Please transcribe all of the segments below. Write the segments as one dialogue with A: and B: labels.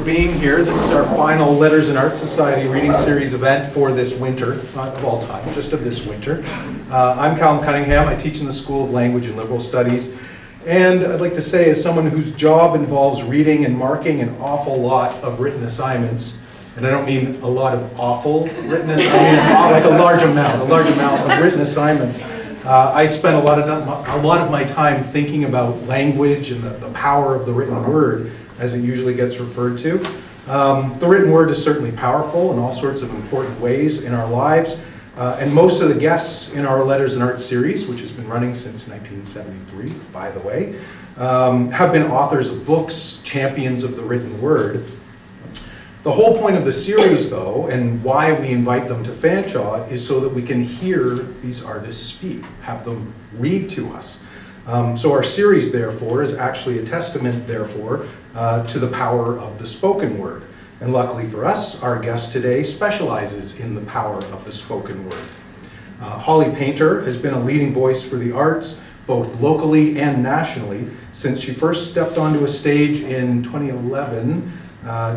A: being here. This is our final Letters and Art Society Reading Series event for this winter, not of all time, just of this winter. I'm Callum Cunningham. I teach in the School of Language and Liberal Studies. And I'd like to say, as someone whose job involves reading and marking an awful lot of written assignments, and I don't mean a lot of awful written assignments, I mean like a large amount of written assignments. I spend a lot of my time thinking about language and the power of the written word, as it usually gets referred to. The written word is certainly powerful in all sorts of important ways in our lives. And most of the guests in our Letters and Art series, which has been running since 1973, by the way, have been authors of books, champions of the written word. The whole point of the series, though, and why we invite them to Fanshawe, is so that we can hear these artists speak, have them read to us. So our series, therefore, is actually a testament, therefore, to the power of the spoken word. And luckily for us, our guest today specializes in the power of the spoken word. Holly Painter has been a leading voice for the arts, both locally and nationally, since she first stepped onto a stage in 2011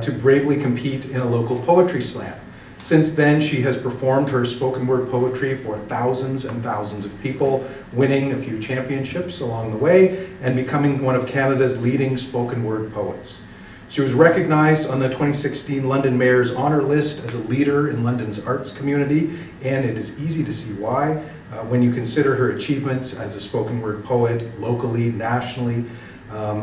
A: to bravely compete in a local poetry slam. Since then, she has performed her spoken word poetry for thousands and thousands of people, winning a few championships along the way, and becoming one of Canada's leading spoken word poets. She was recognized on the 2016 London Mayor's Honour List as a leader in London's arts community, and it is easy to see why when you consider her achievements as a spoken word poet locally, nationally,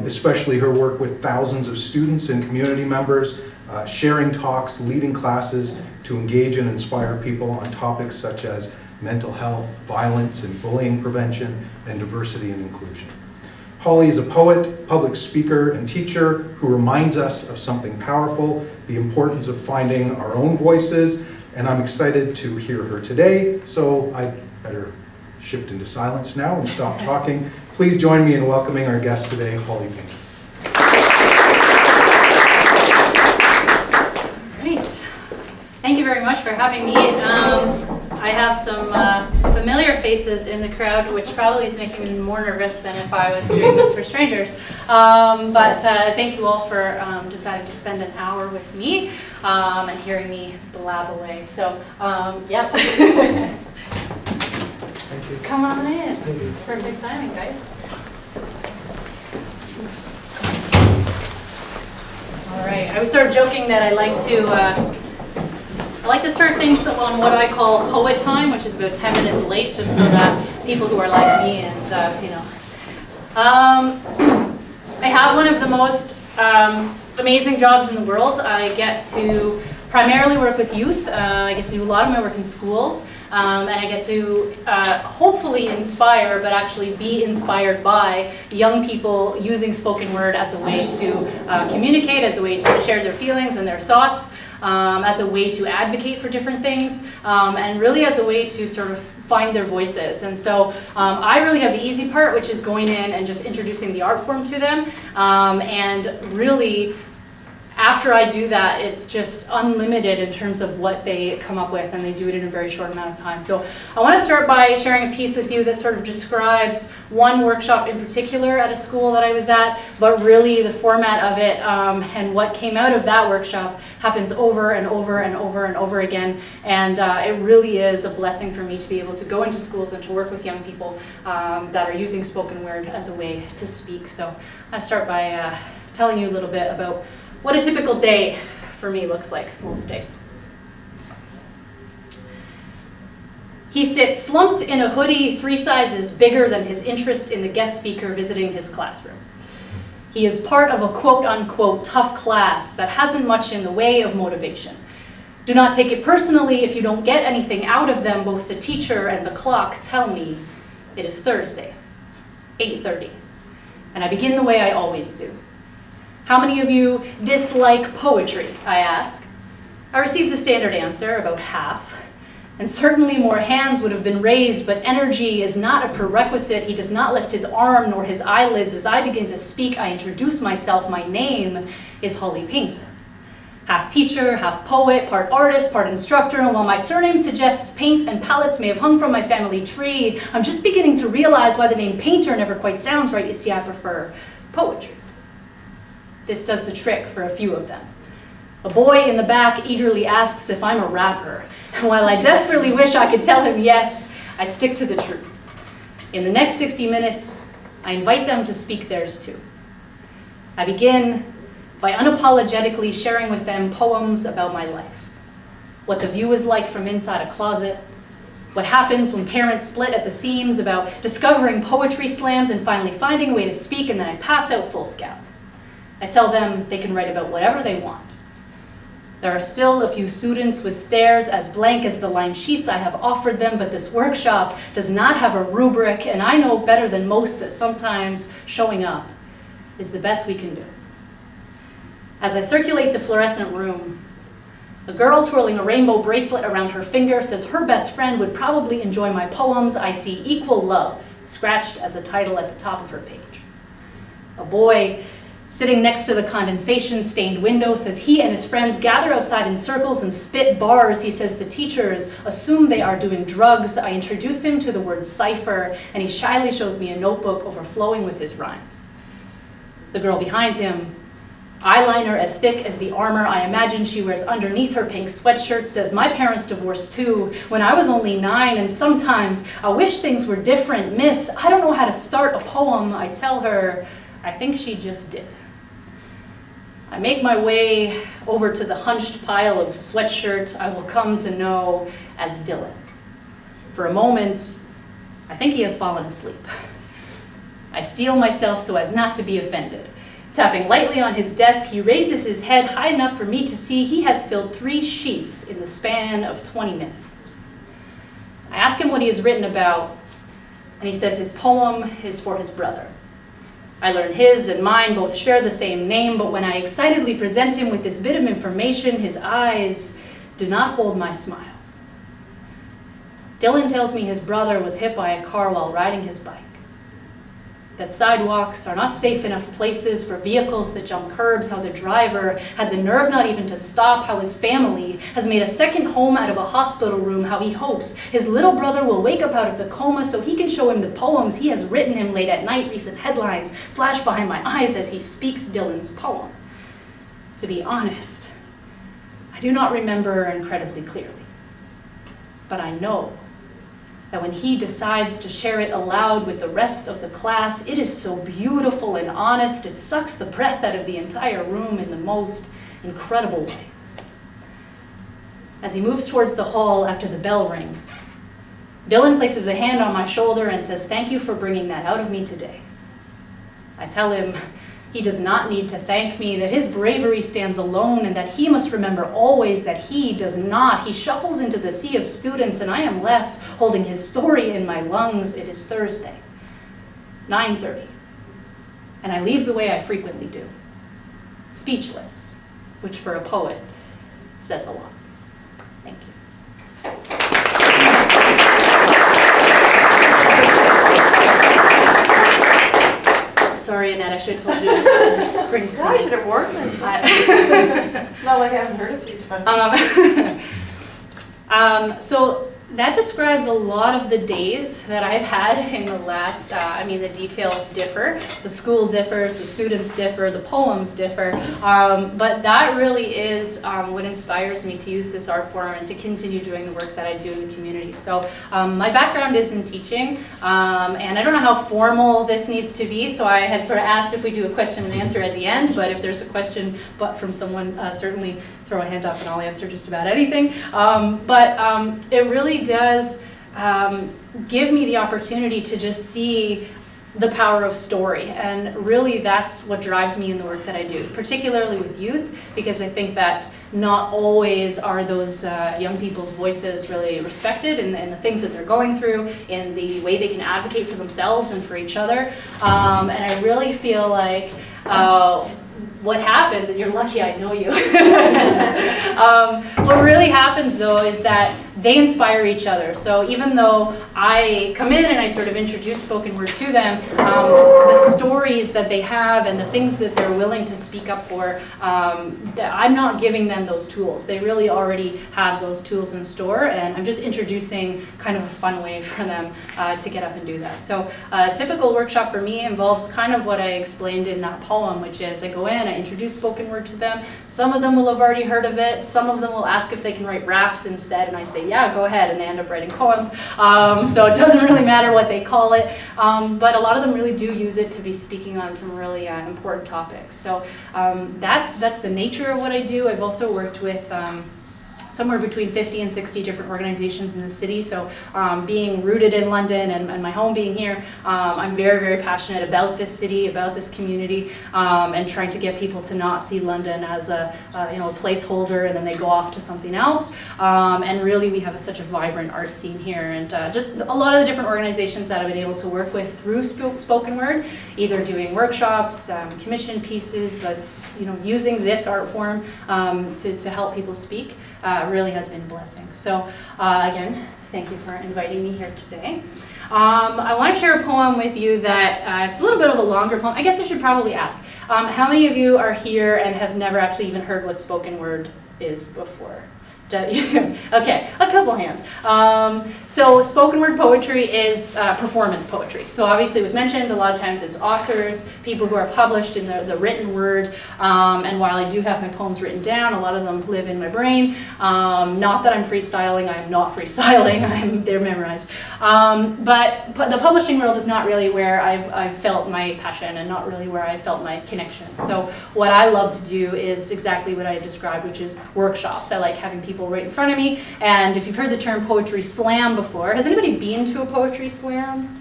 A: especially her work with thousands of students and community members, sharing talks, leading classes to engage and inspire people on topics such as mental health, violence and bullying prevention, and diversity and inclusion. Holly is a poet, public speaker, and teacher who reminds us of something powerful, the importance of finding our own voices, and I'm excited to hear her today, so I better shift into silence now and stop talking. Please join me in welcoming our guest today, Holly Painter.
B: Great. Thank you very much for having me. I have some familiar faces in the crowd, which probably is making me more nervous than if I was doing this for strangers. But thank you all for deciding to spend an hour with me and hearing me blab away. So, yeah.
A: Thank you.
B: Come on in.
A: Thank you.
B: Perfect timing, guys. All right. I was sort of joking that I like to start things on what I call poet time, which is about 10 minutes late, just so that people who are like me and, I have one of the most amazing jobs in the world. I get to primarily work with youth. I get to do a lot of my work in schools, and I get to hopefully inspire, but actually be inspired by young people using spoken word as a way to communicate, as a way to share their feelings and their thoughts, as a way to advocate for different things, and really as a way to sort of find their voices. And so I really have the easy part, which is going in and just introducing the art form to them, and really after I do that, it's just unlimited in terms of what they come up with, and they do it in a very short amount of time. So I want to start by sharing a piece with you that sort of describes one workshop in particular at a school that I was at, but really the format of it and what came out of that workshop happens over and over and over and over again. And it really is a blessing for me to be able to go into schools and to work with young people that are using spoken word as a way to speak. So I start by telling you a little bit about what a typical day for me looks like most days. He sits slumped in a hoodie 3 sizes bigger than his interest in the guest speaker visiting his classroom. He is part of a quote-unquote tough class that hasn't much in the way of motivation. Do not take it personally if you don't get anything out of them. Both the teacher and the clock tell me it is Thursday, 8:30, and I begin the way I always do. How many of you dislike poetry, I ask. I receive the standard answer, about half. And certainly more hands would have been raised, but energy is not a prerequisite. He does not lift his arm nor his eyelids. As I begin to speak, I introduce myself. My name is Holly Painter. Half teacher, half poet, part artist, part instructor, and while my surname suggests paint and palettes may have hung from my family tree, I'm just beginning to realize why the name Painter never quite sounds right. You see, I prefer poetry. This does the trick for a few of them. A boy in the back eagerly asks if I'm a rapper. And while I desperately wish I could tell him yes, I stick to the truth. In the next 60 minutes, I invite them to speak theirs too. I begin by unapologetically sharing with them poems about my life. What the view is like from inside a closet, what happens when parents split at the seams, about discovering poetry slams and finally finding a way to speak, and then I pass out full scalp. I tell them they can write about whatever they want. There are still a few students with stares as blank as the line sheets I have offered them, but this workshop does not have a rubric, and I know better than most that sometimes showing up is the best we can do. As I circulate the fluorescent room, a girl twirling a rainbow bracelet around her finger says her best friend would probably enjoy my poems. I see equal love scratched as a title at the top of her page. A boy sitting next to the condensation-stained window says he and his friends gather outside in circles and spit bars. He says the teachers assume they are doing drugs. I introduce him to the word cipher, and he shyly shows me a notebook overflowing with his rhymes. The girl behind him, eyeliner as thick as the armor I imagine she wears underneath her pink sweatshirt, says, my parents divorced too when I was only 9, and sometimes I wish things were different. Miss, I don't know how to start a poem. I tell her, I think she just did. I make my way over to the hunched pile of sweatshirt I will come to know as Dylan. For a moment, I think he has fallen asleep. I steel myself so as not to be offended. Tapping lightly on his desk, he raises his head high enough for me to see he has filled 3 sheets in the span of 20 minutes. I ask him what he has written about, and he says his poem is for his brother. I learn his and mine both share the same name, but when I excitedly present him with this bit of information, his eyes do not hold my smile. Dylan tells me his brother was hit by a car while riding his bike, that sidewalks are not safe enough places for vehicles that jump curbs, how the driver had the nerve not even to stop, how his family has made a second home out of a hospital room, how he hopes his little brother will wake up out of the coma so he can show him the poems he has written him late at night. Recent headlines flash behind my eyes as he speaks Dylan's poem. To be honest, I do not remember incredibly clearly, but I know that when he decides to share it aloud with the rest of the class, it is so beautiful and honest, it sucks the breath out of the entire room in the most incredible way. As he moves towards the hall after the bell rings, Dylan places a hand on my shoulder and says, thank you for bringing that out of me today. I tell him he does not need to thank me, that his bravery stands alone, and that he must remember always that he does not. He shuffles into the sea of students, and I am left holding his story in my lungs. It is Thursday, 9:30, and I leave the way I frequently do, speechless, which for a poet says a lot. Thank you. Sorry, Annette, I should have told you to bring
C: No, I should have worn them. Not like I haven't heard a few times.
B: So that describes a lot of the days that I've had in the last, the details differ, the school differs, the students differ, the poems differ, but that really is what inspires me to use this art form and to continue doing the work that I do in the community. So my background is in teaching, and I don't know how formal this needs to be, so I had sort of asked if we do a question and answer at the end, but if there's a question from someone, certainly throw a hand up and I'll answer just about anything. It really does give me the opportunity to just see the power of story, and really that's what drives me in the work that I do, particularly with youth, because I think that not always are those young people's voices really respected in the things that they're going through, in the way they can advocate for themselves and for each other, and I really feel like what happens, and you're lucky I know you, what really happens though is that they inspire each other. So even though I come in and I sort of introduce spoken word to them, the stories that they have and the things that they're willing to speak up for, I'm not giving them those tools. They really already have those tools in store, and I'm just introducing kind of a fun way for them to get up and do that. So a typical workshop for me involves kind of what I explained in that poem, which is I go in, I introduce spoken word to them. Some of them will have already heard of it. Some of them will ask if they can write raps instead, and I say, yeah, go ahead, and they end up writing poems. So it doesn't really matter what they call it, but a lot of them really do use it to be speaking on some really important topics. So that's the nature of what I do. I've also worked with somewhere between 50 and 60 different organizations in the city. So being rooted in London and my home being here, I'm very, very passionate about this city, about this community, and trying to get people to not see London as a placeholder and then they go off to something else. And really we have such a vibrant art scene here, and just a lot of the different organizations that I've been able to work with through spoken word, either doing workshops, commission pieces, using this art form to help people speak. Really has been a blessing. So again, thank you for inviting me here today. I want to share a poem with you that it's a little bit of a longer poem. I guess I should probably ask, how many of you are here and have never actually even heard what spoken word is before? Okay, a couple hands. So spoken word poetry is performance poetry. So obviously it was mentioned, a lot of times it's authors, people who are published in the written word, and while I do have my poems written down, a lot of them live in my brain. Not that I'm freestyling, I am not freestyling, they're memorized. But the publishing world is not really where I've felt my passion and not really where I felt my connection. So what I love to do is exactly what I described, which is workshops. I like having people right in front of me, and if you've heard the term poetry slam before, has anybody been to a poetry slam?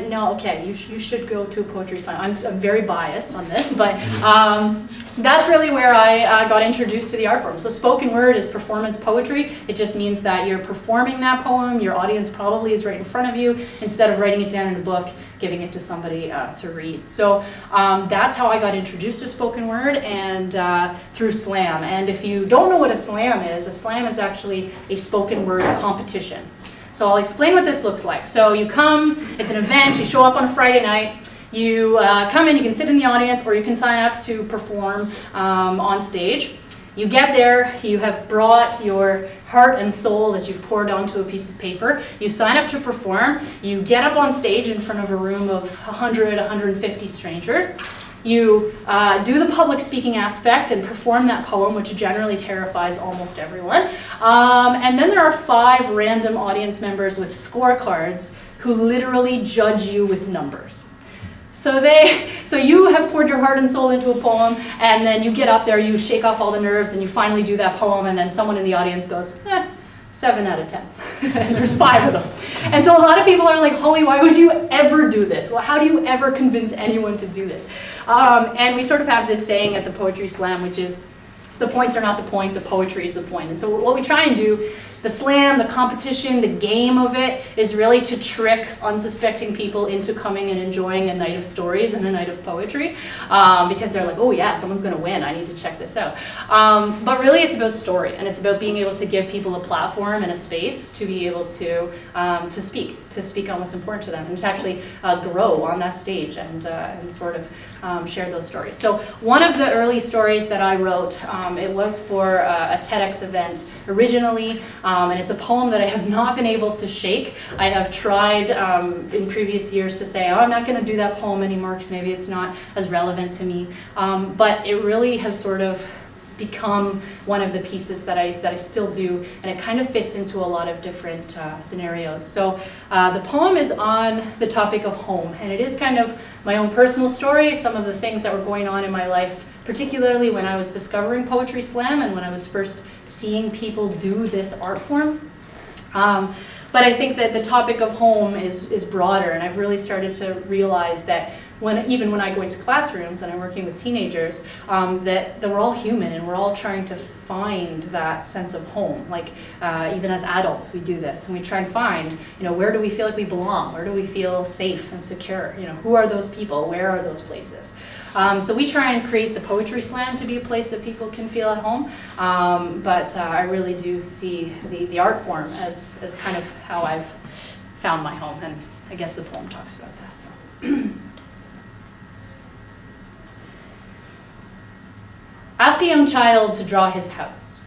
B: No, okay, you should go to a poetry slam. I'm very biased on this, but that's really where I got introduced to the art form. So spoken word is performance poetry. It just means that you're performing that poem, your audience probably is right in front of you, instead of writing it down in a book, giving it to somebody to read. So that's how I got introduced to spoken word, and through slam. And if you don't know what a slam is actually a spoken word competition. So I'll explain what this looks like. So you come, it's an event, you show up on a Friday night, you come in, you can sit in the audience, or you can sign up to perform on stage. You get there, you have brought your heart and soul that you've poured onto a piece of paper. You sign up to perform, you get up on stage in front of a room of 100, 150 strangers. You do the public speaking aspect and perform that poem, which generally terrifies almost everyone. And then there are 5 random audience members with scorecards who literally judge you with numbers. So you have poured your heart and soul into a poem, and then you get up there, you shake off all the nerves, and you finally do that poem, and then someone in the audience goes, 7 out of 10. And there's 5 of them. And so a lot of people are like, Holly, why would you ever do this? Well, how do you ever convince anyone to do this? And we sort of have this saying at the Poetry Slam, which is, the points are not the point, the poetry is the point. And so what we try and do, the slam, the competition, the game of it, is really to trick unsuspecting people into coming and enjoying a night of stories and a night of poetry, because they're like, oh yeah, someone's going to win, I need to check this out. But really it's about story, and it's about being able to give people a platform and a space to be able to speak on what's important to them, and to actually grow on that stage and sort of share those stories. So one of the early stories that I wrote, it was for a TEDx event originally, and it's a poem that I have not been able to shake. I have tried in previous years to say, oh, I'm not going to do that poem anymore because maybe it's not as relevant to me, but it really has sort of become one of the pieces that I still do, and it kind of fits into a lot of different scenarios. So the poem is on the topic of home, and it is kind of my own personal story, some of the things that were going on in my life, particularly when I was discovering Poetry Slam and when I was first seeing people do this art form. But I think that the topic of home is broader, and I've really started to realize that even when I go into classrooms and I'm working with teenagers, that we're all human and we're all trying to find that sense of home. Like even as adults, we do this and we try and find, where do we feel like we belong? Where do we feel safe and secure? Who are those people? Where are those places? So we try and create the Poetry Slam to be a place that people can feel at home, but I really do see the art form as kind of how I've found my home, and I guess the poem talks about that. So. Ask a young child to draw his house.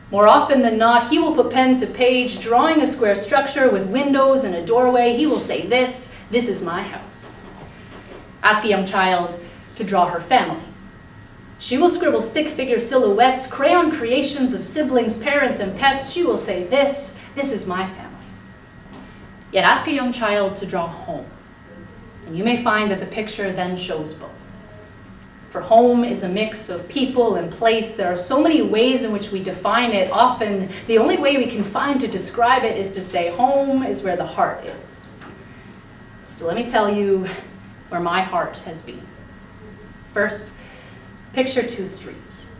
B: More often than not, he will put pen to page, drawing a square structure with windows and a doorway. He will say, this is my house. Ask a young child to draw her family. She will scribble stick figure silhouettes, crayon creations of siblings, parents, and pets. She will say, this is my family. Yet ask a young child to draw home, and you may find that the picture then shows both. For home is a mix of people and place. There are so many ways in which we define it. Often, the only way we can find to describe it is to say home is where the heart is. So let me tell you where my heart has been. First, picture two streets.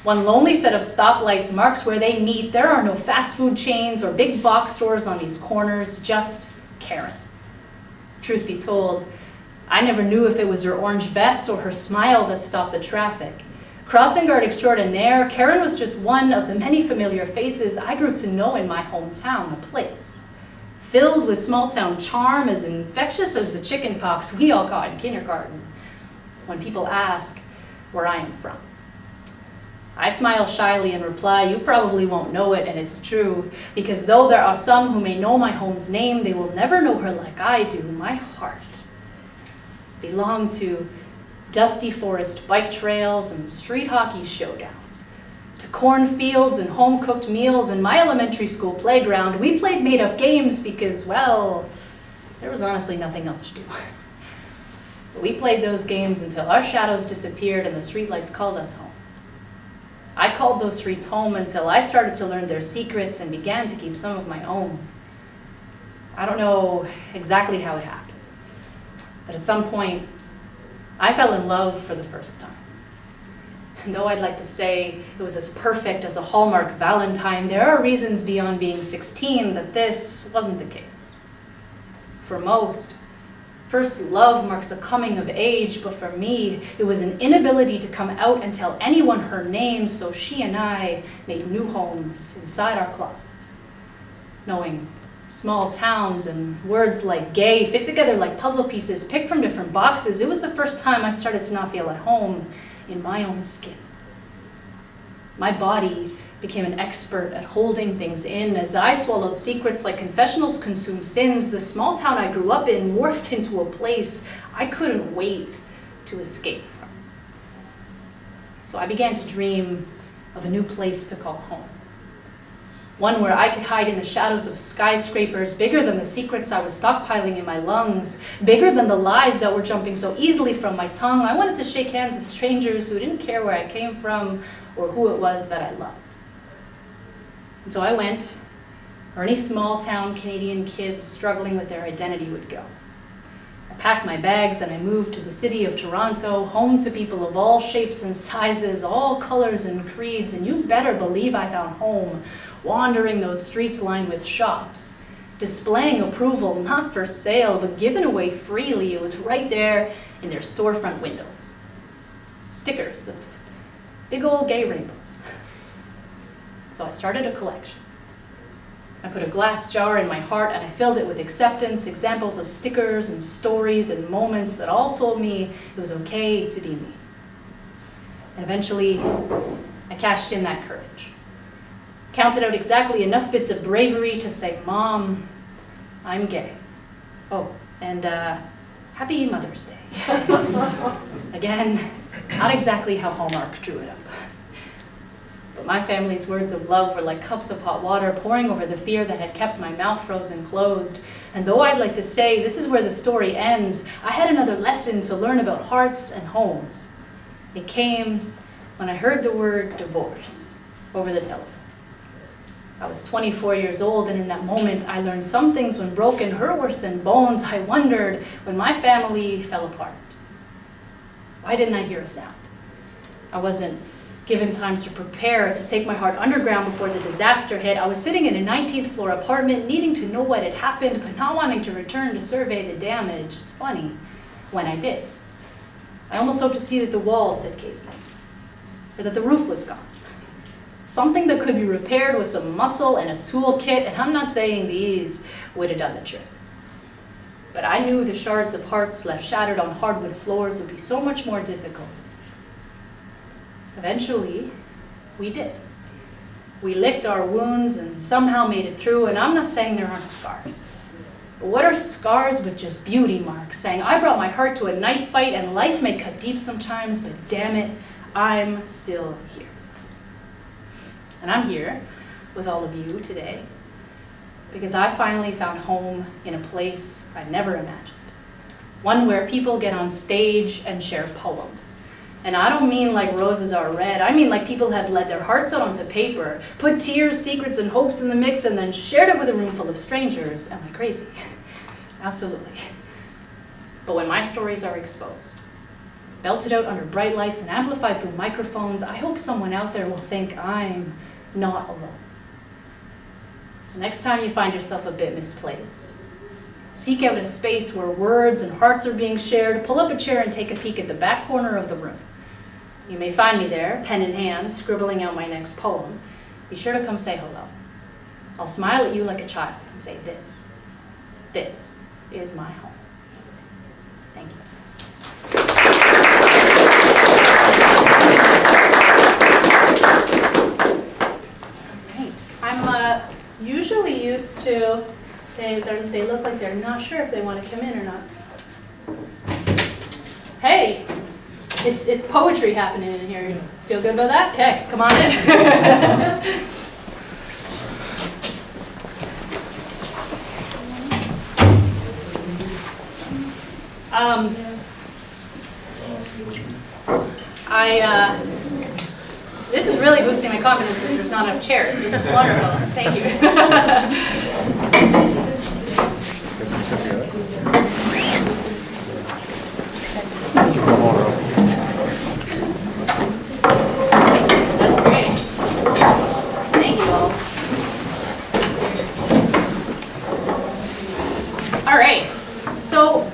B: One lonely set of stoplights marks where they meet. There are no fast food chains or big box stores on these corners, just Karen. Truth be told, I never knew if it was her orange vest or her smile that stopped the traffic. Crossing guard extraordinaire, Karen was just one of the many familiar faces I grew to know in my hometown, the place. Filled with small-town charm, as infectious as the chicken pox we all caught in kindergarten. When people ask where I am from, I smile shyly and reply, you probably won't know it, and it's true, because though there are some who may know my home's name, they will never know her like I do. My heart belonged to dusty forest bike trails and street hockey showdowns, to cornfields and home-cooked meals in my elementary school playground. We played made-up games because, well, there was honestly nothing else to do. But we played those games until our shadows disappeared and the streetlights called us home. I called those streets home until I started to learn their secrets and began to keep some of my own. I don't know exactly how it happened, but at some point, I fell in love for the first time. And though I'd like to say it was as perfect as a Hallmark Valentine, there are reasons beyond being 16 that this wasn't the case. For most, first love marks a coming of age, but for me, it was an inability to come out and tell anyone her name, so she and I made new homes inside our closets. Knowing small towns and words like gay fit together like puzzle pieces picked from different boxes, it was the first time I started to not feel at home in my own skin. My body became an expert at holding things in. As I swallowed secrets like confessionals consume sins, the small town I grew up in morphed into a place I couldn't wait to escape from. So I began to dream of a new place to call home. One where I could hide in the shadows of skyscrapers, bigger than the secrets I was stockpiling in my lungs, bigger than the lies that were jumping so easily from my tongue. I wanted to shake hands with strangers who didn't care where I came from or who it was that I loved. And so I went where any small-town Canadian kid struggling with their identity would go. I packed my bags and I moved to the city of Toronto, home to people of all shapes and sizes, all colors and creeds, and you better believe I found home wandering those streets lined with shops, displaying approval not for sale but given away freely. It was right there in their storefront windows. Stickers of big old gay rainbows. So I started a collection. I put a glass jar in my heart and I filled it with acceptance, examples of stickers and stories and moments that all told me it was okay to be me. And eventually, I cashed in that courage. Counted out exactly enough bits of bravery to say, Mom, I'm gay. Oh, and happy Mother's Day. Again, not exactly how Hallmark drew it up. But my family's words of love were like cups of hot water pouring over the fear that had kept my mouth frozen closed. And though I'd like to say this is where the story ends, I had another lesson to learn about hearts and homes. It came when I heard the word divorce over the telephone. I was 24 years old, and in that moment I learned some things when broken hurt worse than bones. I wondered when my family fell apart. Why didn't I hear a sound? I wasn't given time to prepare, to take my heart underground before the disaster hit. I was sitting in a 19th floor apartment, needing to know what had happened, but not wanting to return to survey the damage. It's funny, when I did, I almost hoped to see that the walls had caved in, or that the roof was gone. Something that could be repaired with some muscle and a toolkit, and I'm not saying these would have done the trick. But I knew the shards of hearts left shattered on hardwood floors would be so much more difficult to fix. Eventually, we did. We licked our wounds and somehow made it through, and I'm not saying there aren't scars. But what are scars but just beauty marks, saying, I brought my heart to a knife fight and life may cut deep sometimes, but damn it, I'm still here. And I'm here with all of you today because I finally found home in a place I'd never imagined. One where people get on stage and share poems. And I don't mean like roses are red, I mean like people have led their hearts out onto paper, put tears, secrets, and hopes in the mix, and then shared it with a room full of strangers. Am I crazy? Absolutely. But when my stories are exposed, belted out under bright lights and amplified through microphones, I hope someone out there will think I'm not alone. So next time you find yourself a bit misplaced, seek out a space where words and hearts are being shared, pull up a chair and take a peek at the back corner of the room. You may find me there, pen in hand, scribbling out my next poem. Be sure to come say hello. I'll smile at you like a child and say this is my home. Thank you. Right. I'm usually used to, they look like they're not sure if they want to come in or not. Hey, it's poetry happening in here. You feel good about that? Okay, come on in. This is really boosting my confidence since there's not enough chairs. This is wonderful. Thank you.
D: Guess we sit together.
B: That's great. Thank you all. All right. So,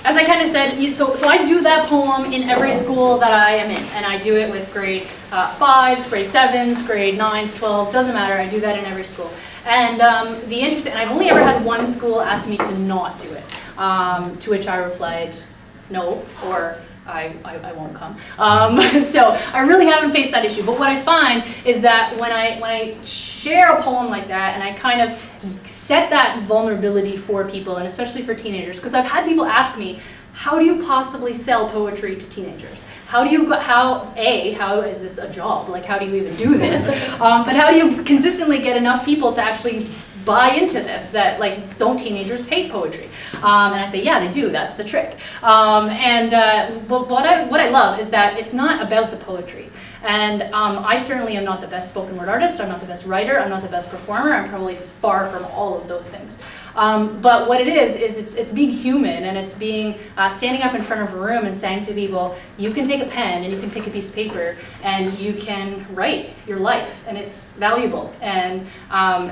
B: as I kind of said, so I do that poem in every school that I am in, and I do it with grade 5s, grade 7s, grade 9s, 12s, doesn't matter, I do that in every school. And the interesting, and I've only ever had one school ask me to not do it, to which I replied, no, or I won't come. So I really haven't faced that issue, but what I find is that when I share a poem like that, and I kind of set that vulnerability for people, and especially for teenagers, because I've had people ask me, how do you possibly sell poetry to teenagers? How is this a job? Like, how do you even do this? But how do you consistently get enough people to actually buy into this, that like, don't teenagers hate poetry? And I say, yeah, they do, that's the trick. But what I love is that it's not about the poetry. And I certainly am not the best spoken word artist, I'm not the best writer, I'm not the best performer, I'm probably far from all of those things. But what it is it's being human, and it's being standing up in front of a room and saying to people, you can take a pen and you can take a piece of paper and you can write your life, and it's valuable, and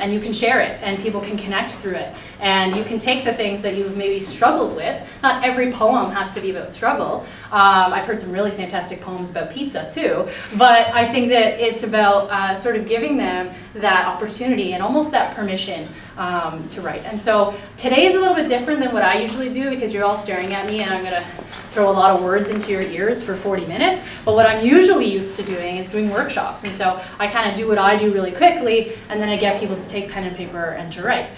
B: you can share it, and people can connect through it, and you can take the things that you've maybe struggled with. Not every poem has to be about struggle. I've heard some really fantastic poems about pizza too, but I think that it's about sort of giving them that opportunity and almost that permission to write. And so today is a little bit different than what I usually do, because you're all staring at me and I'm gonna throw a lot of words into your ears for 40 minutes. But what I'm usually used to doing is doing workshops. And so I kind of do what I do really quickly, and then I get people to take pen and paper and to write.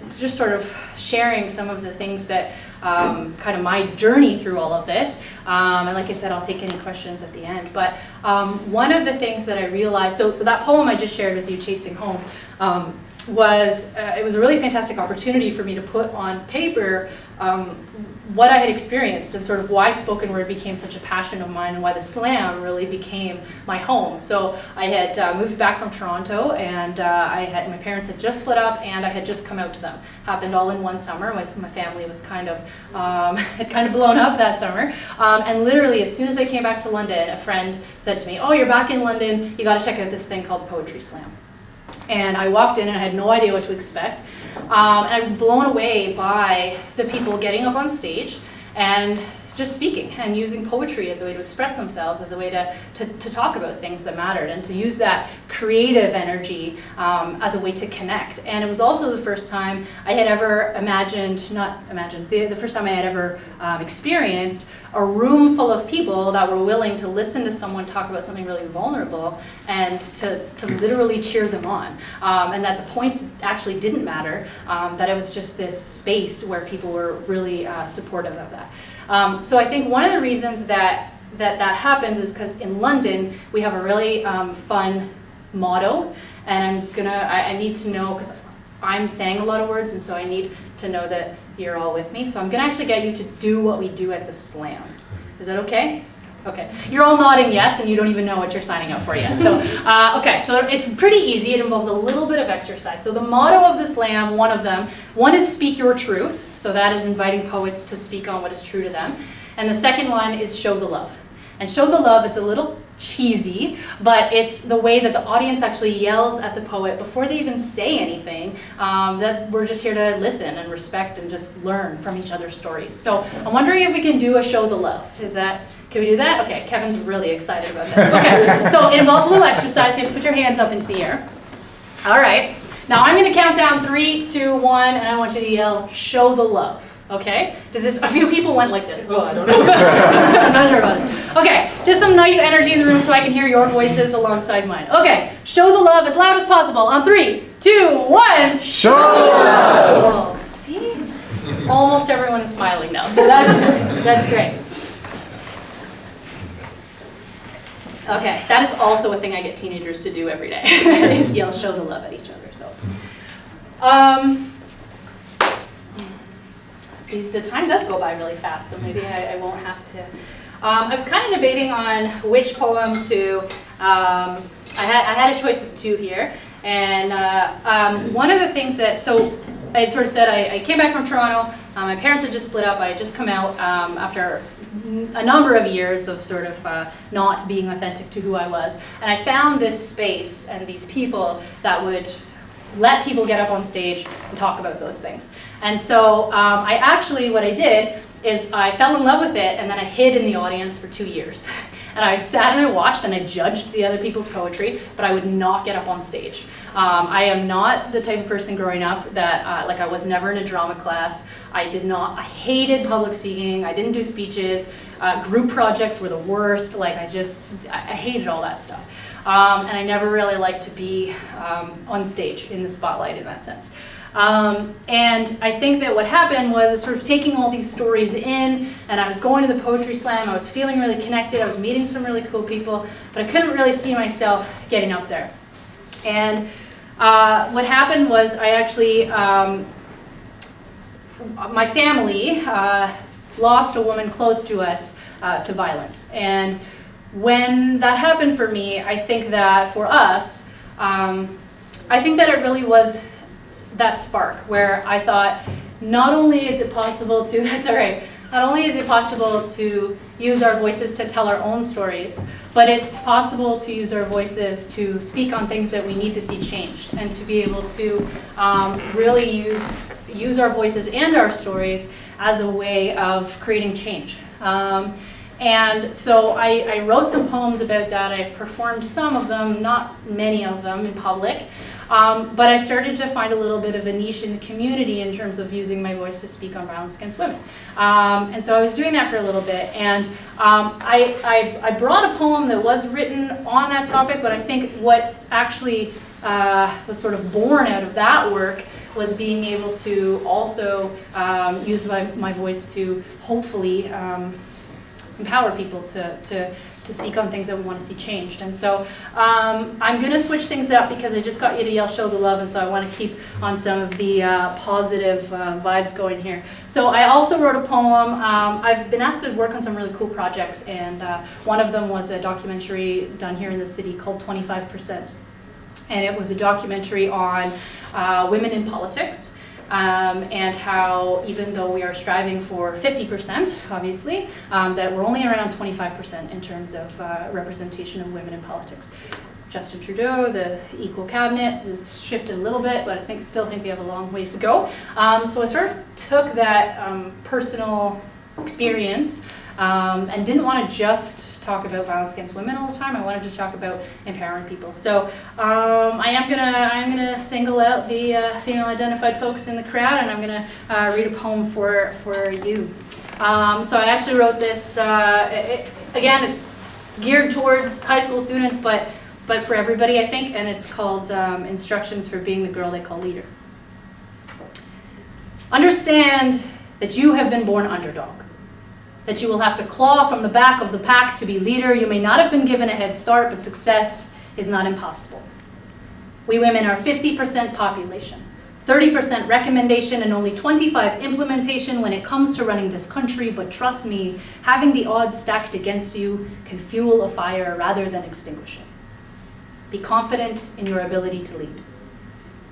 B: It's just sort of sharing some of the things that kind of my journey through all of this. And like I said, I'll take any questions at the end. But one of the things that I realized, so that poem I just shared with you, Chasing Home, it was a really fantastic opportunity for me to put on paper what I had experienced and sort of why spoken word became such a passion of mine and why the slam really became my home. So I had moved back from Toronto, and my parents had just split up, and I had just come out to them. Happened all in one summer. My family was kind of had kind of blown up that summer, and literally as soon as I came back to London, a friend said to me, "Oh, you're back in London. You got to check out this thing called Poetry Slam." And I walked in and I had no idea what to expect. And I was blown away by the people getting up on stage and just speaking and using poetry as a way to express themselves, as a way to talk about things that mattered, and to use that creative energy as a way to connect. And it was also the first time I had ever the first time I had ever experienced a room full of people that were willing to listen to someone talk about something really vulnerable and to literally cheer them on. And that the points actually didn't matter, that it was just this space where people were really supportive of that. So I think one of the reasons that happens is because in London we have a really fun motto, and I need to know, because I'm saying a lot of words, and so I need to know that you're all with me. So I'm gonna actually get you to do what we do at the slam. Is that okay? Okay, you're all nodding yes, and you don't even know what you're signing up for yet. So, okay, so it's pretty easy. It involves a little bit of exercise. So the motto of the slam, one is speak your truth. So that is inviting poets to speak on what is true to them. And the second one is show the love. And show the love, it's a little cheesy, but it's the way that the audience actually yells at the poet before they even say anything, that we're just here to listen and respect and just learn from each other's stories. So I'm wondering if we can do a show the love. Can we do that? Okay, Kevin's really excited about this. Okay, so it involves a little exercise. You have to put your hands up into the air. All right, now I'm gonna count down 3, 2, 1, and I want you to yell, show the love. Okay? A few people went like this. Oh, I don't know. I'm not sure about it. Okay, just some nice energy in the room so I can hear your voices alongside mine. Okay, show the love as loud as possible on 3, 2, 1.
D: Show love!
B: Oh, see? Almost everyone is smiling now, so that's great. Okay, that is also a thing I get teenagers to do every day, is yell show the love at each other. So, the time does go by really fast, so maybe I won't have to. I was kind of debating on which poem to, I had a choice of 2 here, and one of the things so I had sort of said I came back from Toronto, my parents had just split up, I had just come out after a number of years of sort of not being authentic to who I was, and I found this space and these people that would let people get up on stage and talk about those things. And so what I did is I fell in love with it, and then I hid in the audience for 2 years. And I sat and I watched and I judged the other people's poetry, but I would not get up on stage. I am not the type of person growing up that, I was never in a drama class. I hated public speaking, I didn't do speeches, group projects were the worst, I hated all that stuff. And I never really liked to be on stage in the spotlight in that sense. And I think that what happened was I was sort of taking all these stories in, and I was going to the poetry slam, I was feeling really connected, I was meeting some really cool people, but I couldn't really see myself getting up there. And what happened was I actually, my family lost a woman close to us to violence. And when that happened for me, I think that for us, I think that it really was that spark where I thought, not only is it possible to, not only is it possible to use our voices to tell our own stories, but it's possible to use our voices to speak on things that we need to see changed, and to be able to really use our voices and our stories as a way of creating change. And so I wrote some poems about that. I performed some of them, not many of them, in public. But I started to find a little bit of a niche in the community in terms of using my voice to speak on violence against women. And so I was doing that for a little bit. And I brought a poem that was written on that topic, but I think what actually was sort of born out of that work was being able to also use my voice to hopefully empower people to to speak on things that we want to see changed. And so I'm going to switch things up because I just got you to yell show the love, and so I want to keep on some of the positive vibes going here. So I also wrote a poem. I've been asked to work on some really cool projects, and one of them was a documentary done here in the city called 25%. And it was a documentary on women in politics. And how even though we are striving for 50%, obviously, that we're only around 25% in terms of representation of women in politics. Justin Trudeau, the Equal Cabinet, has shifted a little bit, but I still think we have a long ways to go. So I sort of took that personal experience and didn't want to just talk about violence against women all the time. I wanted to talk about empowering people. So I am gonna single out the female-identified folks in the crowd, and I'm gonna read a poem for you. So I actually wrote this again geared towards high school students, but for everybody, I think, and it's called Instructions for Being the Girl They Call Leader. Understand that you have been born underdog, that you will have to claw from the back of the pack to be leader. You may not have been given a head start, but success is not impossible. We women are 50% population, 30% recommendation, and only 25% implementation when it comes to running this country. But trust me, having the odds stacked against you can fuel a fire rather than extinguish it. Be confident in your ability to lead.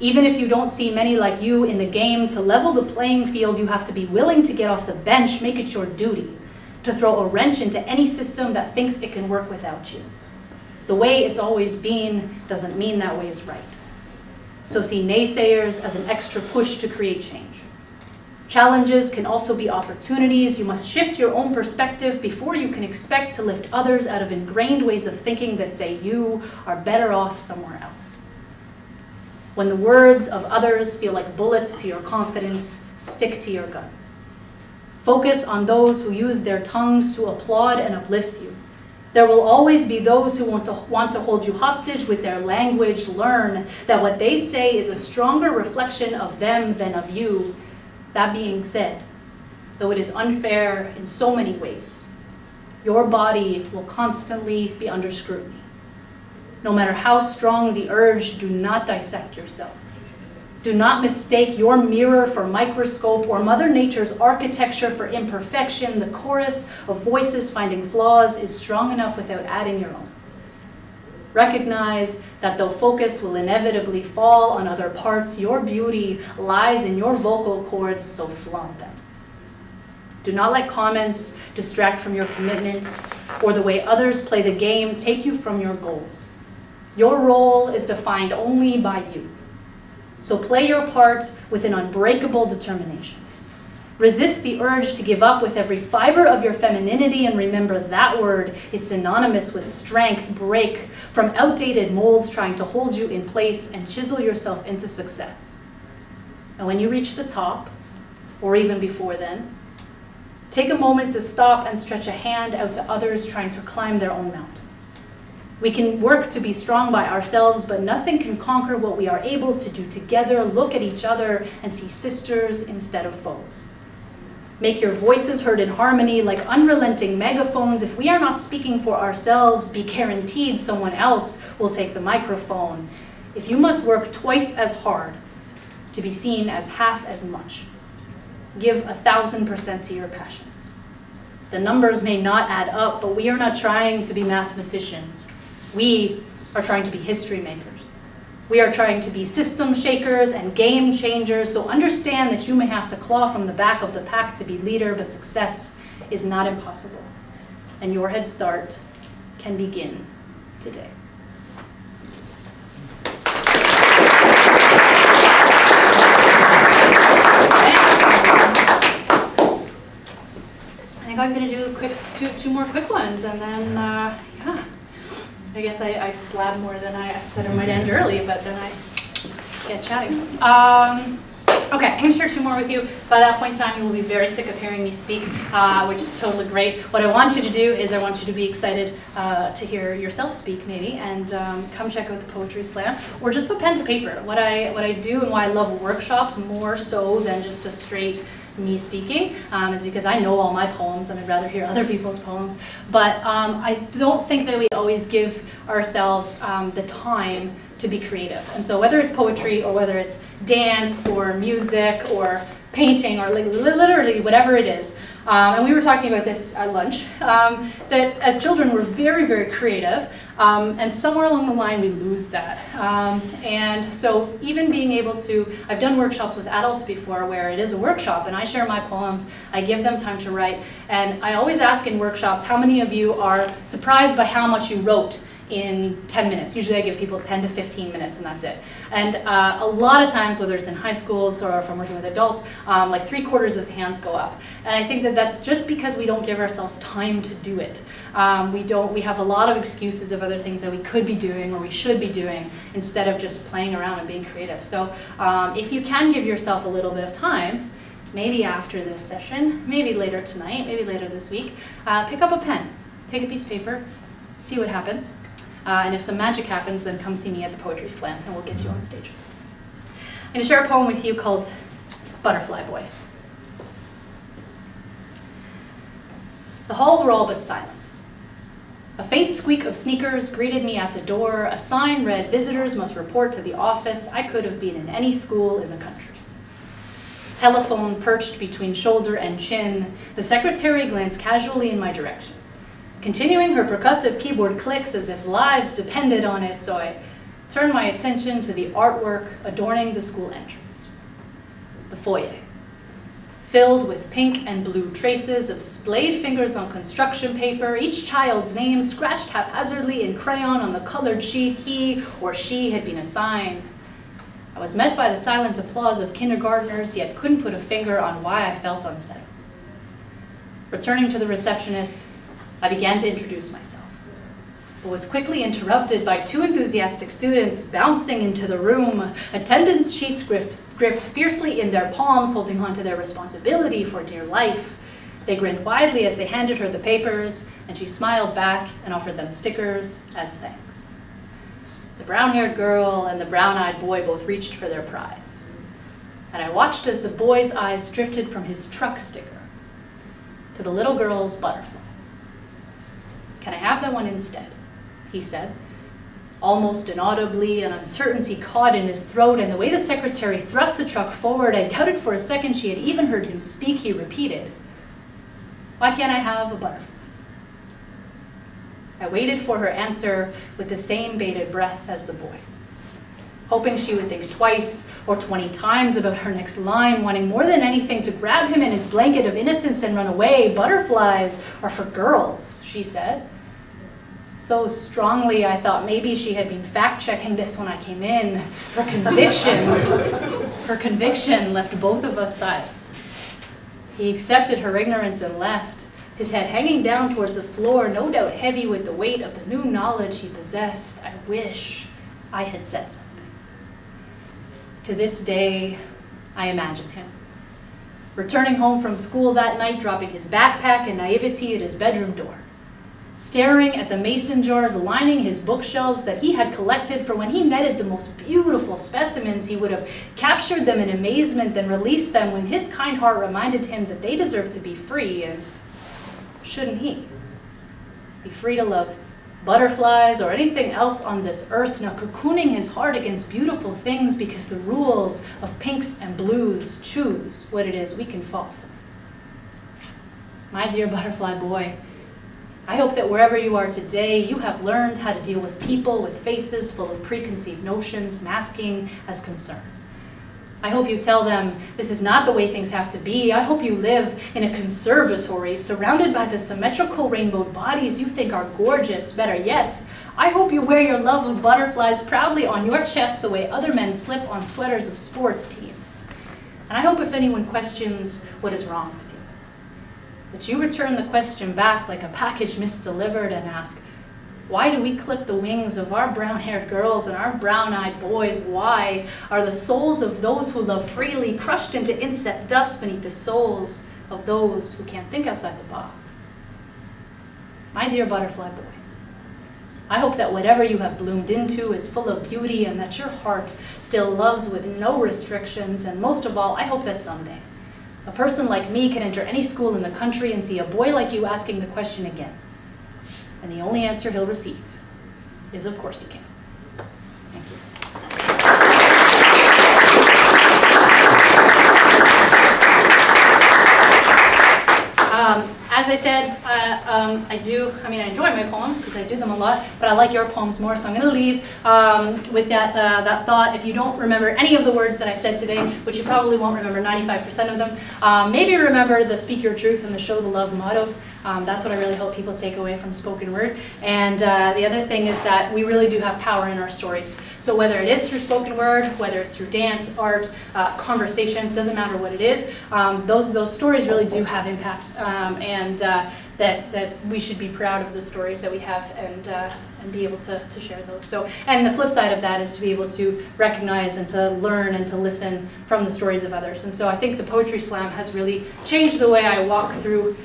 B: Even if you don't see many like you in the game, to level the playing field, you have to be willing to get off the bench, make it your duty to throw a wrench into any system that thinks it can work without you. The way it's always been doesn't mean that way is right. So see naysayers as an extra push to create change. Challenges can also be opportunities. You must shift your own perspective before you can expect to lift others out of ingrained ways of thinking that say you are better off somewhere else. When the words of others feel like bullets to your confidence, stick to your guns. Focus on those who use their tongues to applaud and uplift you. There will always be those who want to hold you hostage with their language. Learn that what they say is a stronger reflection of them than of you. That being said, though it is unfair in so many ways, your body will constantly be under scrutiny. No matter how strong the urge, do not dissect yourself. Do not mistake your mirror for microscope or Mother Nature's architecture for imperfection. The chorus of voices finding flaws is strong enough without adding your own. Recognize that though focus will inevitably fall on other parts, your beauty lies in your vocal cords, so flaunt them. Do not let comments distract from your commitment or the way others play the game take you from your goals. Your role is defined only by you. So play your part with an unbreakable determination. Resist the urge to give up with every fiber of your femininity, and remember that word is synonymous with strength. Break from outdated molds trying to hold you in place and chisel yourself into success. And when you reach the top, or even before then, take a moment to stop and stretch a hand out to others trying to climb their own mountains. We can work to be strong by ourselves, but nothing can conquer what we are able to do together. Look at each other and see sisters instead of foes. Make your voices heard in harmony like unrelenting megaphones. If we are not speaking for ourselves, be guaranteed someone else will take the microphone. If you must work twice as hard to be seen as half as much, give 1,000% to your passions. The numbers may not add up, but we are not trying to be mathematicians. We are trying to be history makers. We are trying to be system shakers and game changers, so understand that you may have to claw from the back of the pack to be leader, but success is not impossible. And your head start can begin today. I think I'm going to do two more quick ones, and then, yeah. I guess I blab more than I said I might end early, but then I get chatting. Okay, I'm going to share two more with you. By that point in time, you will be very sick of hearing me speak, which is totally great. What I want you to do is I want you to be excited to hear yourself speak, maybe, and come check out the Poetry Slam, or just put pen to paper. What I do and why I love workshops more so than just a straight me speaking, is because I know all my poems and I'd rather hear other people's poems. But I don't think that we always give ourselves the time to be creative. And so whether it's poetry or whether it's dance or music or painting or like literally whatever it is, and we were talking about this at lunch, that as children we're very, very creative, and somewhere along the line we lose that. And so even being able to, I've done workshops with adults before where it is a workshop and I share my poems, I give them time to write, and I always ask in workshops, how many of you are surprised by how much you wrote in 10 minutes. Usually I give people 10 to 15 minutes and that's it. And a lot of times, whether it's in high schools or if I'm working with adults, like 3/4 of the hands go up. And I think that that's just because we don't give ourselves time to do it. We have a lot of excuses of other things that we could be doing or we should be doing instead of just playing around and being creative. So if you can give yourself a little bit of time, maybe after this session, maybe later tonight, maybe later this week, pick up a pen, take a piece of paper, see what happens. And if some magic happens, then come see me at the Poetry Slam and we'll get you on stage. I'm going to share a poem with you called Butterfly Boy. The halls were all but silent. A faint squeak of sneakers greeted me at the door. A sign read, "Visitors must report to the office." I could have been in any school in the country. Telephone perched between shoulder and chin. The secretary glanced casually in my direction, continuing her percussive keyboard clicks as if lives depended on it, so I turned my attention to the artwork adorning the school entrance. The foyer, filled with pink and blue traces of splayed fingers on construction paper, each child's name scratched haphazardly in crayon on the colored sheet he or she had been assigned. I was met by the silent applause of kindergartners, yet couldn't put a finger on why I felt unsettled. Returning to the receptionist, I began to introduce myself, but was quickly interrupted by 2 enthusiastic students bouncing into the room, attendance sheets gripped fiercely in their palms, holding on to their responsibility for dear life. They grinned widely as they handed her the papers, and she smiled back and offered them stickers as thanks. The brown-haired girl and the brown-eyed boy both reached for their prize, and I watched as the boy's eyes drifted from his truck sticker to the little girl's butterfly. "Can I have that one instead?" he said. Almost inaudibly, an uncertainty caught in his throat, and the way the secretary thrust the truck forward, I doubted for a second she had even heard him speak. He repeated, "Why can't I have a butterfly?" I waited for her answer with the same bated breath as the boy, hoping she would think twice or 20 times about her next line, wanting more than anything to grab him in his blanket of innocence and run away. "Butterflies are for girls," she said. So strongly, I thought maybe she had been fact-checking this when I came in. Her conviction left both of us silent. He accepted her ignorance and left, his head hanging down towards the floor, no doubt heavy with the weight of the new knowledge he possessed. I wish I had said something. To this day, I imagine him returning home from school that night, dropping his backpack and naivety at his bedroom door, staring at the mason jars lining his bookshelves that he had collected for when he netted the most beautiful specimens. He would have captured them in amazement, then released them when his kind heart reminded him that they deserved to be free, and shouldn't he be free to love butterflies or anything else on this earth, now cocooning his heart against beautiful things because the rules of pinks and blues choose what it is we can fall for. My dear butterfly boy, I hope that wherever you are today, you have learned how to deal with people with faces full of preconceived notions, masking as concern. I hope you tell them this is not the way things have to be. I hope you live in a conservatory surrounded by the symmetrical rainbowed bodies you think are gorgeous. Better yet, I hope you wear your love of butterflies proudly on your chest the way other men slip on sweaters of sports teams. And I hope if anyone questions what is wrong with you, that you return the question back like a package misdelivered and ask, why do we clip the wings of our brown-haired girls and our brown-eyed boys? Why are the souls of those who love freely crushed into insect dust beneath the souls of those who can't think outside the box? My dear butterfly boy, I hope that whatever you have bloomed into is full of beauty and that your heart still loves with no restrictions, and most of all, I hope that someday, A person like me can enter any school in the country and see a boy like you asking the question again. And the only answer he'll receive is, of course you can. Thank you. As I said, I enjoy my poems because I do them a lot, but I like your poems more, so I'm going to leave with that thought. If you don't remember any of the words that I said today, which you probably won't remember 95% of them, maybe remember the Speak Your Truth and the Show the Love mottos. That's what I really hope people take away from spoken word. And the other thing is that we really do have power in our stories. So whether it is through spoken word, whether it's through dance, art, conversations, doesn't matter what it is, those stories really do have impact. And that we should be proud of the stories that we have and be able to share those. So, and the flip side of that is to be able to recognize and to learn and to listen from the stories of others. And so I think the Poetry Slam has really changed the way I walk through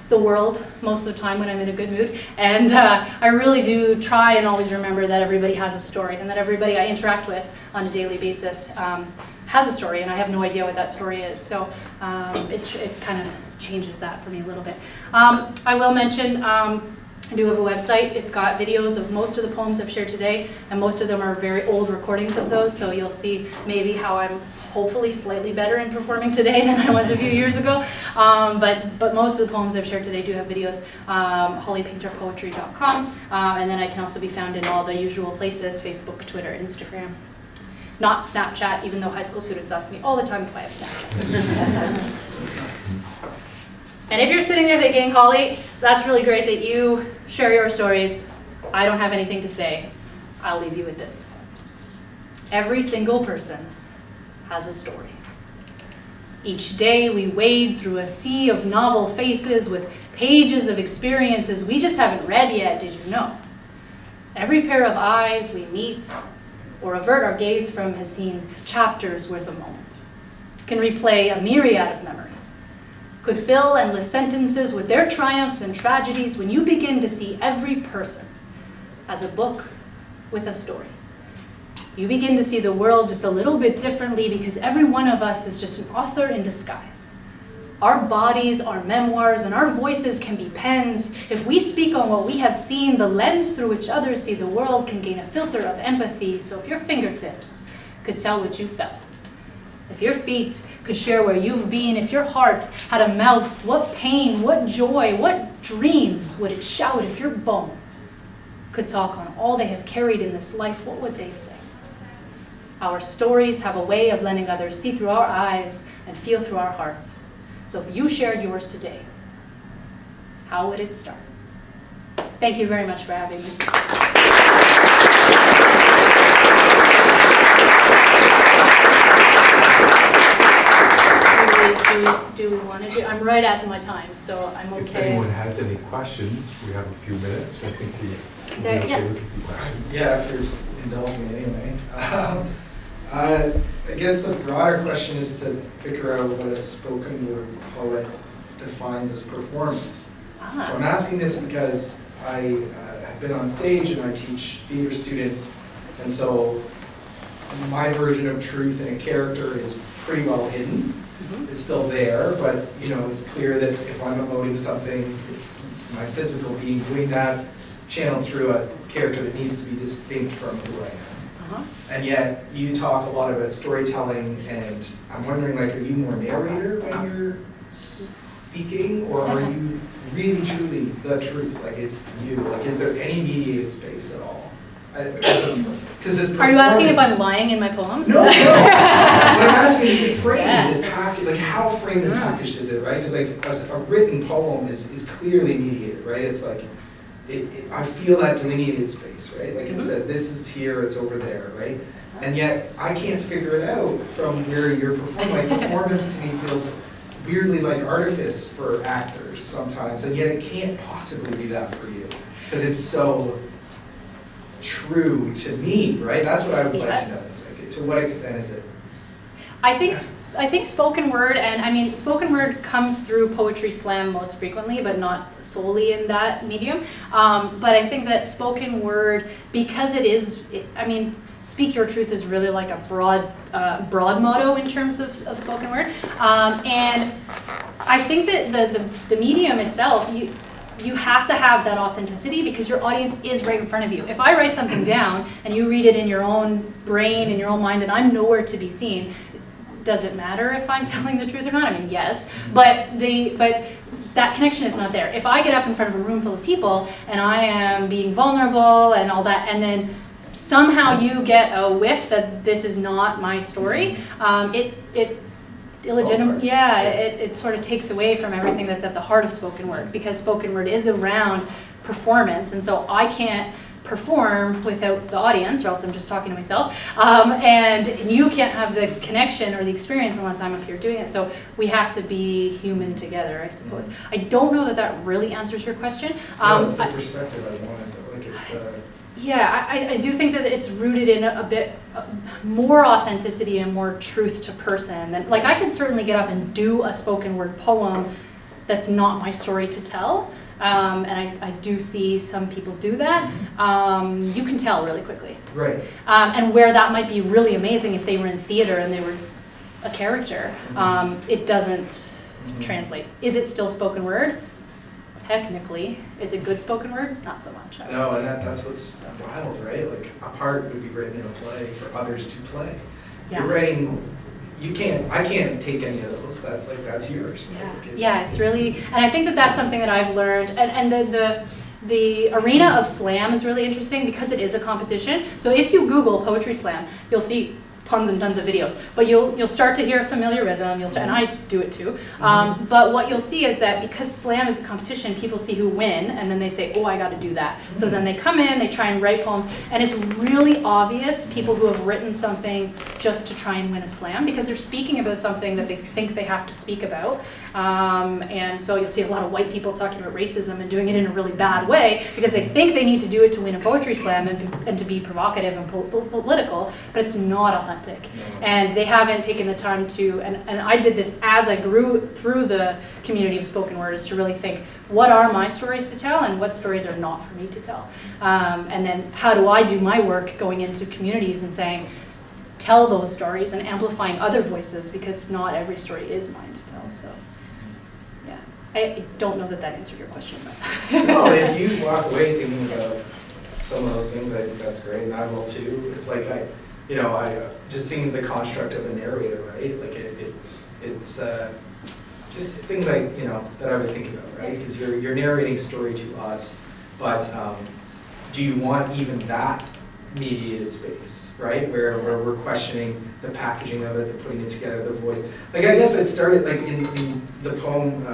B: the world most of the time when I'm in a good mood. And I really do try and always remember that everybody has a story and that everybody I interact with on a daily basis has a story, and I have no idea what that story is. So it kind of changes that for me a little bit. I will mention, I do have a website. It's got videos of most of the poems I've shared today, and most of them are very old recordings of those, so you'll see maybe how I'm hopefully slightly better in performing today than I was a few years ago. But most of the poems I've shared today do have videos. hollypainterpoetry.com, and then I can also be found in all the usual places: Facebook, Twitter, Instagram. Not Snapchat, even though high school students ask me all the time if I have Snapchat. And if you're sitting there thinking, Holly, that's really great that you share your stories, I don't have anything to say, I'll leave you with this. Every single person has a story. Each day we wade through a sea of novel faces with pages of experiences we just haven't read yet, did you know? Every pair of eyes we meet or avert our gaze from has seen chapters worth of moments, can replay a myriad of memories, could fill endless sentences with their triumphs and tragedies when you begin to see every person as a book with a story. You begin to see the world just a little bit differently because every one of us is just an author in disguise. Our bodies are memoirs and our voices can be pens. If we speak on what we have seen, the lens through which others see the world can gain a filter of empathy. So if your fingertips could tell what you felt, if your feet could share where you've been, if your heart had a mouth, what pain, what joy, what dreams would it shout? If your bones could talk on all they have carried in this life, what would they say? Our stories have a way of letting others see through our eyes and feel through our hearts. So if you shared yours today, how would it start? Thank you very much for having me. Do we want to do? I'm right at my time, so I'm okay.
E: If anyone has any questions, we have a few minutes. I think we'll be okay
B: yes.
E: with a few questions.
F: Yeah, if you're indulging me anyway. I guess the broader question is to figure out what a spoken word poet defines as performance. So I'm asking this because I have been on stage and I teach theater students, and so my version of truth in a character is pretty well hidden. It's still there, but you know, it's clear that if I'm emoting something, it's my physical being doing that, channeled through a character that needs to be distinct from who I am. And yet, you talk a lot about storytelling, and I'm wondering, like, are you more narrator when you're speaking, or are you really, truly the truth? Like, it's you. Like, is there any mediated space at all? Because
B: Are you asking if I'm lying in my poems?
F: No, no. What I'm asking is it framed?
B: Yeah.
F: Is it packaged? Like, how framed and packaged is it, right? Because like a written poem is clearly mediated, right? It's like, I feel that delineated space, right? Like it says, this is here, it's over there, right? And yet, I can't figure it out from where you're performing. Like, performance to me feels weirdly like artifice for actors sometimes, and yet it can't possibly be that for you. Because it's so true to me, right? That's what I would like to know. Is like, to what extent is it?
B: I think spoken word, and I mean, spoken word comes through Poetry Slam most frequently, but not solely in that medium. But I think that spoken word, because speak your truth is really like a broad motto in terms of spoken word. And I think that the medium itself, you have to have that authenticity because your audience is right in front of you. If I write something down and you read it in your own brain, in your own mind, and I'm nowhere to be seen, does it matter if I'm telling the truth or not? I mean, yes, but that connection is not there. If I get up in front of a room full of people and I am being vulnerable and all that, and then somehow you get a whiff that this is not my story, it sort of takes away from everything that's at the heart of spoken word, because spoken word is around performance, and so I can't perform without the audience, or else I'm just talking to myself, and you can't have the connection or the experience unless I'm up here doing it, so we have to be human together, I suppose. I don't know that really answers your question.
F: That's the perspective I wanted, though. Like it's
B: Yeah, I do think that it's rooted in a bit more authenticity and more truth to person. And like, I could certainly get up and do a spoken word poem that's not my story to tell. And I do see some people do that. You can tell really quickly.
F: right.
B: And where that might be really amazing if they were in theater and they were a character, it doesn't translate. Is it still spoken word? Technically. Is it good spoken word? Not so much, I would
F: No,
B: say.
F: and that's what's wild, right? Like a part would be written in a play for others to play.
B: Yeah.
F: You're writing, I can't take any of those. That's yours.
B: Yeah,
F: Like,
B: yeah, it's really, and I think that that's something that I've learned, and the arena of slam is really interesting because it is a competition. So if you Google poetry slam, you'll see tons and tons of videos, but you'll start to hear a familiar rhythm. And I do it too. But what you'll see is that because slam is a competition, people see who win, and then they say, "Oh, I got to do that." So then they come in, they try and write poems, and it's really obvious people who have written something just to try and win a slam because they're speaking about something that they think they have to speak about. And so you'll see a lot of white people talking about racism and doing it in a really bad way because they think they need to do it to win a poetry slam and to be provocative and political, but it's not authentic. And they haven't taken the time to, and I did this as I grew through the community of spoken word, is to really think, what are my stories to tell and what stories are not for me to tell? And then how do I do my work going into communities and saying, tell those stories and amplifying other voices, because not every story is mine to tell, so. Yeah, I don't know that answered your question, but.
F: No, if you walk away thinking about some of those things, I think that's great, and I will too. It's like I just seeing the construct of a narrator, right? Like it's just things like that I would think about, right? Because you're narrating a story to us, but do you want even that mediated space, right? Where we're questioning the packaging of it, the putting it together, the voice. Like I guess it started like in the poem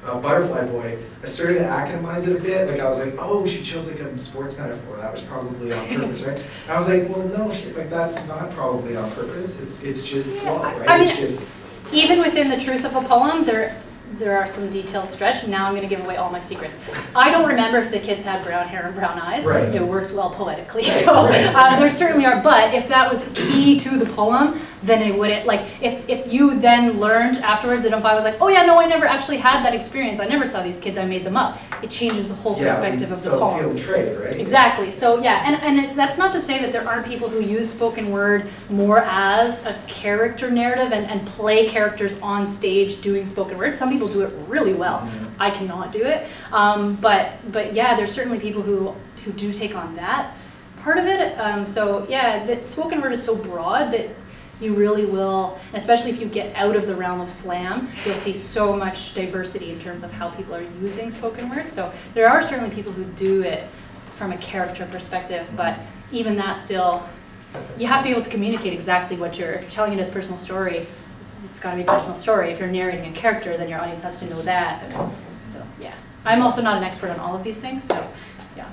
F: Butterfly Boy, I started to academize it a bit. Like I was like, oh, she chose like a sports metaphor. That was probably on purpose, right? And I was like, well, no, like that's not probably on purpose. It's just flow, right?
B: I mean,
F: it's just
B: even within the truth of a poem, there are some details stretched. Now I'm going to give away all my secrets. I don't remember if the kids had brown hair and brown eyes.
F: Right.
B: It works well poetically, so there certainly are. But if that was key to the poem, then it wouldn't. Like if you then learned afterwards, and if I was like, oh yeah, no, I never actually had that experience. I never saw these kids. I made them up. It changes the whole perspective of the poem.
F: Feel betrayed, right?
B: Exactly. So yeah, and that's not to say that there aren't people who use spoken word more as a character narrative and play characters on stage doing spoken word. Some people do it really well.
F: Mm-hmm.
B: I cannot do it. But yeah, there's certainly people who do take on that part of it. So yeah, the spoken word is so broad that you really will, especially if you get out of the realm of slam, you'll see so much diversity in terms of how people are using spoken word. So there are certainly people who do it from a character perspective, but even that still, you have to be able to communicate exactly what if you're telling it as a personal story, it's got to be a personal story. If you're narrating a character, then your audience has to know that. So yeah, I'm also not an expert on all of these things, so yeah.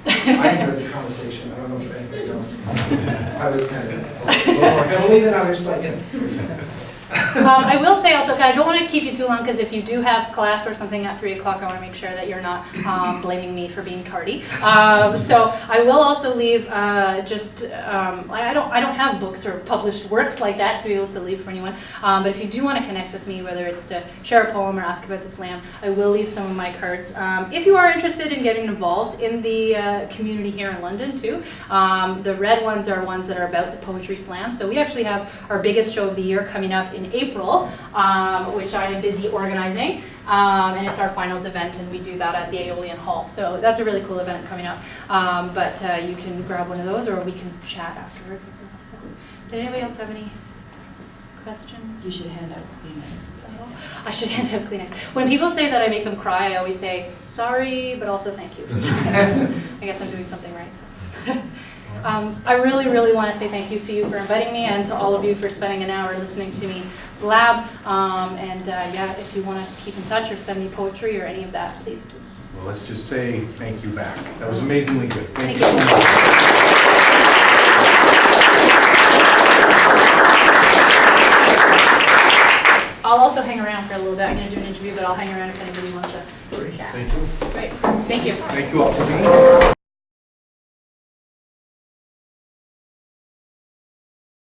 F: I enjoyed the conversation. I don't know if anybody else. I was kind of a little more heavily than others, but
B: I will say also, I don't want to keep you too long, because if you do have class or something at 3 o'clock, I want to make sure that you're not blaming me for being tardy. So I will also leave I don't have books or published works like that to be able to leave for anyone. But if you do want to connect with me, whether it's to share a poem or ask about the slam, I will leave some of my cards. If you are interested in getting involved in the community here in London too, the red ones are ones that are about the poetry slam. So we actually have our biggest show of the year coming up in April, which I am busy organizing. And it's our finals event, and we do that at the Aeolian Hall. So that's a really cool event coming up. But you can grab one of those, or we can chat afterwards as well. So, did anybody else have any question?
C: You should hand out Kleenex.
B: I should hand out Kleenex. When people say that I make them cry, I always say sorry, but also thank you. I guess I'm doing something right. So. I really, really want to say thank you to you for inviting me, and to all of you for spending an hour listening to me blab. Yeah, if you want to keep in touch or send me poetry or any of that, please do.
A: Well, let's just say thank you back. That was amazingly good.
B: Thank
A: you. I'll also hang around for a little bit. I'm going to do an interview, but I'll hang around if anybody wants to chat. Thank you.
B: Great. Thank you.
A: Thank you all for being here.